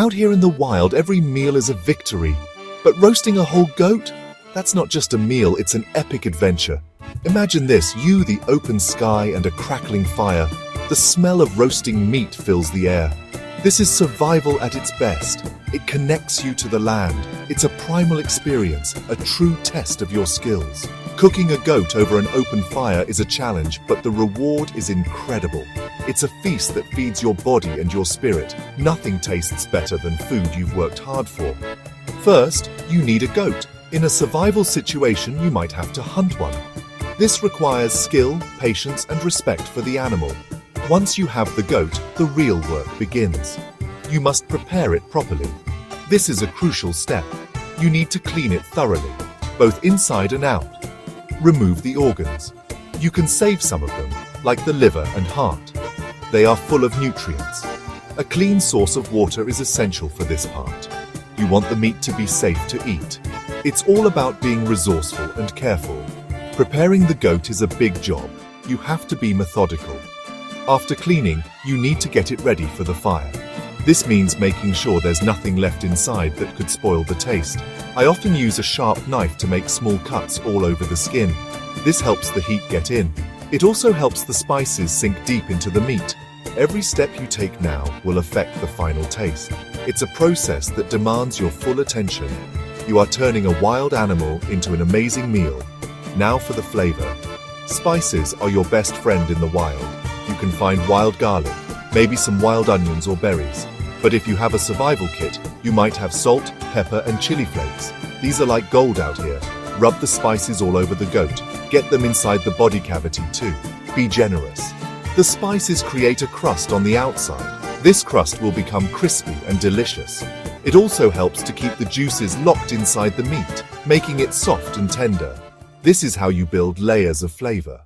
Out here in the wild, every meal is a victory. But roasting a whole goat? That's not just a meal, it's an epic adventure. Imagine this, you, the open sky, and a crackling fire. The smell of roasting meat fills the air. This is survival at its best. It connects you to the land. It's a primal experience, a true test of your skills. Cooking a goat over an open fire is a challenge, but the reward is incredible. It's a feast that feeds your body and your spirit. Nothing tastes better than food you've worked hard for. First, you need a goat. In a survival situation, you might have to hunt one. This requires skill, patience, and respect for the animal. Once you have the goat, the real work begins. You must prepare it properly. This is a crucial step. You need to clean it thoroughly, both inside and out. Remove the organs. You can save some of them, like the liver and heart. They are full of nutrients. A clean source of water is essential for this part. You want the meat to be safe to eat. It's all about being resourceful and careful. Preparing the goat is a big job. You have to be methodical. After cleaning, you need to get it ready for the fire. This means making sure there's nothing left inside that could spoil the taste. I often use a sharp knife to make small cuts all over the skin. This helps the heat get in. It also helps the spices sink deep into the meat. Every step you take now will affect the final taste. It's a process that demands your full attention. You are turning a wild animal into an amazing meal. Now for the flavor. Spices are your best friend in the wild. You can find wild garlic, maybe some wild onions or berries. But if you have a survival kit, you might have salt, pepper, and chili flakes. These are like gold out here. Rub the spices all over the goat. Get them inside the body cavity too. Be generous. The spices create a crust on the outside. This crust will become crispy and delicious. It also helps to keep the juices locked inside the meat, making it soft and tender. This is how you build layers of flavor.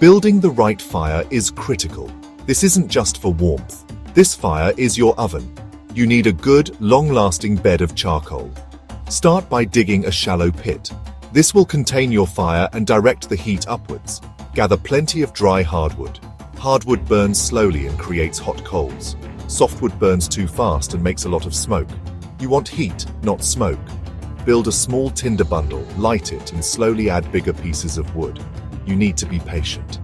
Building the right fire is critical. This isn't just for warmth. This fire is your oven. You need a good, long-lasting bed of charcoal. Start by digging a shallow pit. This will contain your fire and direct the heat upwards. Gather plenty of dry hardwood. Hardwood burns slowly and creates hot coals. Softwood burns too fast and makes a lot of smoke. You want heat, not smoke. Build a small tinder bundle, light it, and slowly add bigger pieces of wood. You need to be patient.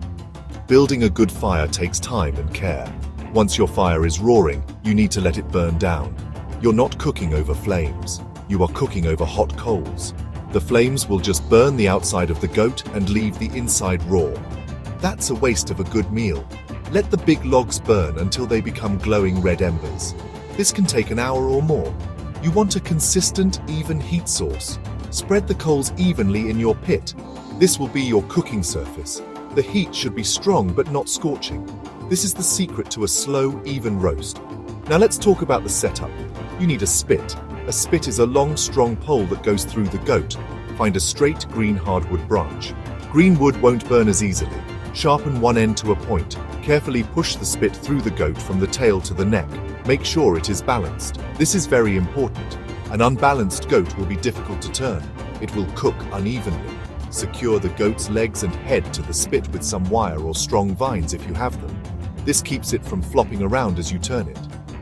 Building a good fire takes time and care. Once your fire is roaring, you need to let it burn down. You're not cooking over flames. You are cooking over hot coals. The flames will just burn the outside of the goat and leave the inside raw. That's a waste of a good meal. Let the big logs burn until they become glowing red embers. This can take an hour or more. You want a consistent, even heat source. Spread the coals evenly in your pit. This will be your cooking surface. The heat should be strong but not scorching. This is the secret to a slow, even roast. Now let's talk about the setup. You need a spit. A spit is a long, strong pole that goes through the goat. Find a straight, green hardwood branch. Green wood won't burn as easily. Sharpen one end to a point. Carefully push the spit through the goat from the tail to the neck. Make sure it is balanced. This is very important. An unbalanced goat will be difficult to turn. It will cook unevenly. Secure the goat's legs and head to the spit with some wire or strong vines if you have them. This keeps it from flopping around as you turn it.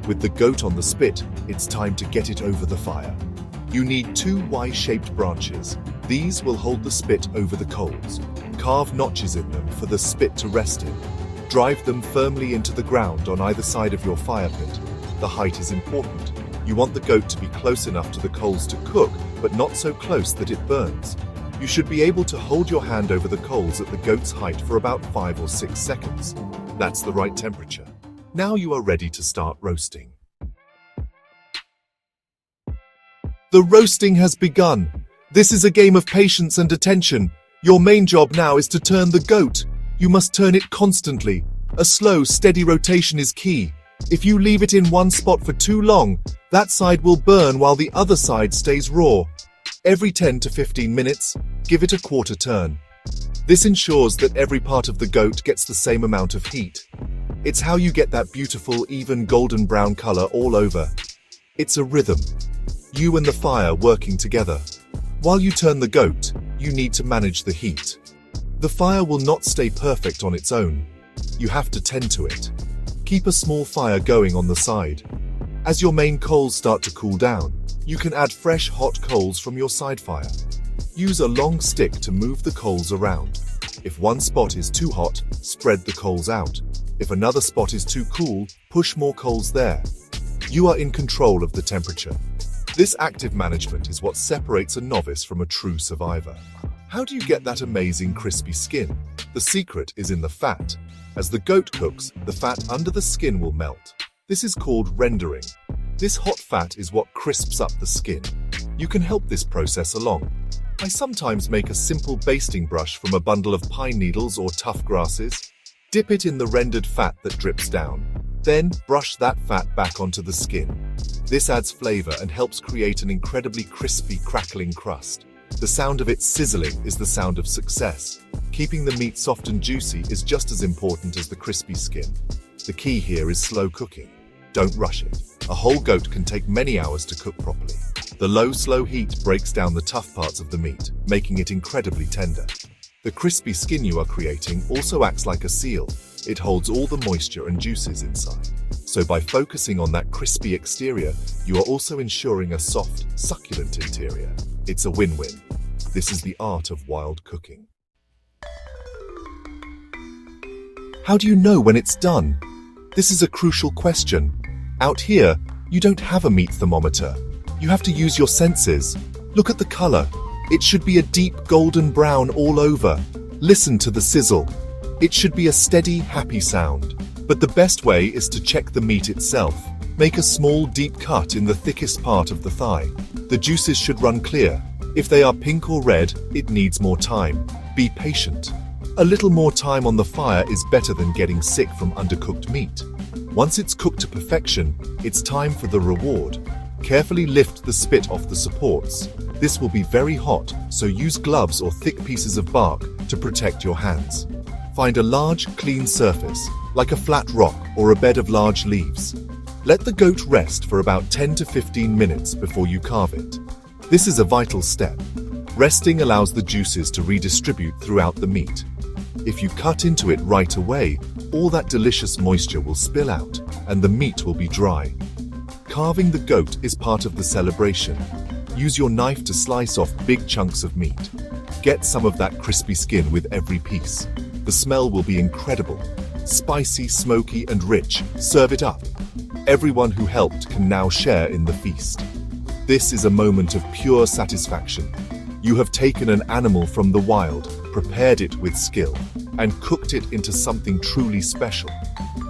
With the goat on the spit, it's time to get it over the fire. You need two Y-shaped branches. These will hold the spit over the coals. Carve notches in them for the spit to rest in. Drive them firmly into the ground on either side of your fire pit. The height is important. You want the goat to be close enough to the coals to cook, but not so close that it burns. You should be able to hold your hand over the coals at the goat's height for about 5 or 6 seconds. That's the right temperature. Now you are ready to start roasting. The roasting has begun. This is a game of patience and attention. Your main job now is to turn the goat. You must turn it constantly. A slow, steady rotation is key. If you leave it in one spot for too long, that side will burn while the other side stays raw. Every 10 to 15 minutes, give it a quarter turn. This ensures that every part of the goat gets the same amount of heat. It's how you get that beautiful, even golden brown color all over. It's a rhythm. You and the fire working together. While you turn the goat, you need to manage the heat. The fire will not stay perfect on its own. You have to tend to it. Keep a small fire going on the side. As your main coals start to cool down, you can add fresh hot coals from your side fire. Use a long stick to move the coals around. If one spot is too hot, spread the coals out. If another spot is too cool, push more coals there. You are in control of the temperature. This active management is what separates a novice from a true survivor. How do you get that amazing crispy skin? The secret is in the fat. As the goat cooks, the fat under the skin will melt. This is called rendering. This hot fat is what crisps up the skin. You can help this process along. I sometimes make a simple basting brush from a bundle of pine needles or tough grasses. Dip it in the rendered fat that drips down. Then brush that fat back onto the skin. This adds flavor and helps create an incredibly crispy, crackling crust. The sound of it sizzling is the sound of success. Keeping the meat soft and juicy is just as important as the crispy skin. The key here is slow cooking. Don't rush it. A whole goat can take many hours to cook properly. The low, slow heat breaks down the tough parts of the meat, making it incredibly tender. The crispy skin you are creating also acts like a seal. It holds all the moisture and juices inside. So by focusing on that crispy exterior, you are also ensuring a soft, succulent interior. It's a win-win. This is the art of wild cooking. How do you know when it's done? This is a crucial question. Out here, you don't have a meat thermometer. You have to use your senses. Look at the color. It should be a deep golden brown all over. Listen to the sizzle. It should be a steady, happy sound. But the best way is to check the meat itself. Make a small, deep cut in the thickest part of the thigh. The juices should run clear. If they are pink or red, it needs more time. Be patient. A little more time on the fire is better than getting sick from undercooked meat. Once it's cooked to perfection, it's time for the reward. Carefully lift the spit off the supports. This will be very hot, so use gloves or thick pieces of bark to protect your hands. Find a large, clean surface, like a flat rock or a bed of large leaves. Let the goat rest for about 10 to 15 minutes before you carve it. This is a vital step. Resting allows the juices to redistribute throughout the meat. If you cut into it right away, all that delicious moisture will spill out and the meat will be dry. Carving the goat is part of the celebration. Use your knife to slice off big chunks of meat. Get some of that crispy skin with every piece. The smell will be incredible. Spicy, smoky, and rich. Serve it up. Everyone who helped can now share in the feast. This is a moment of pure satisfaction. You have taken an animal from the wild, prepared it with skill, and cooked it into something truly special.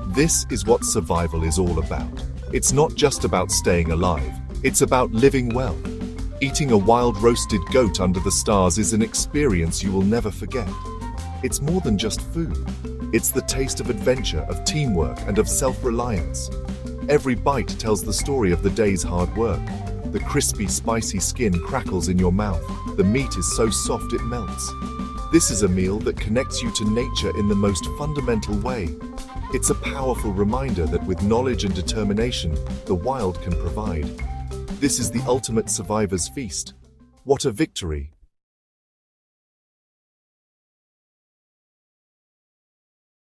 This is what survival is all about. It's not just about staying alive, it's about living well. Eating a wild roasted goat under the stars is an experience you will never forget. It's more than just food. It's the taste of adventure, of teamwork, and of self-reliance. Every bite tells the story of the day's hard work. The crispy, spicy skin crackles in your mouth. The meat is so soft it melts. This is a meal that connects you to nature in the most fundamental way. It's a powerful reminder that with knowledge and determination, the wild can provide. This is the ultimate survivor's feast. What a victory!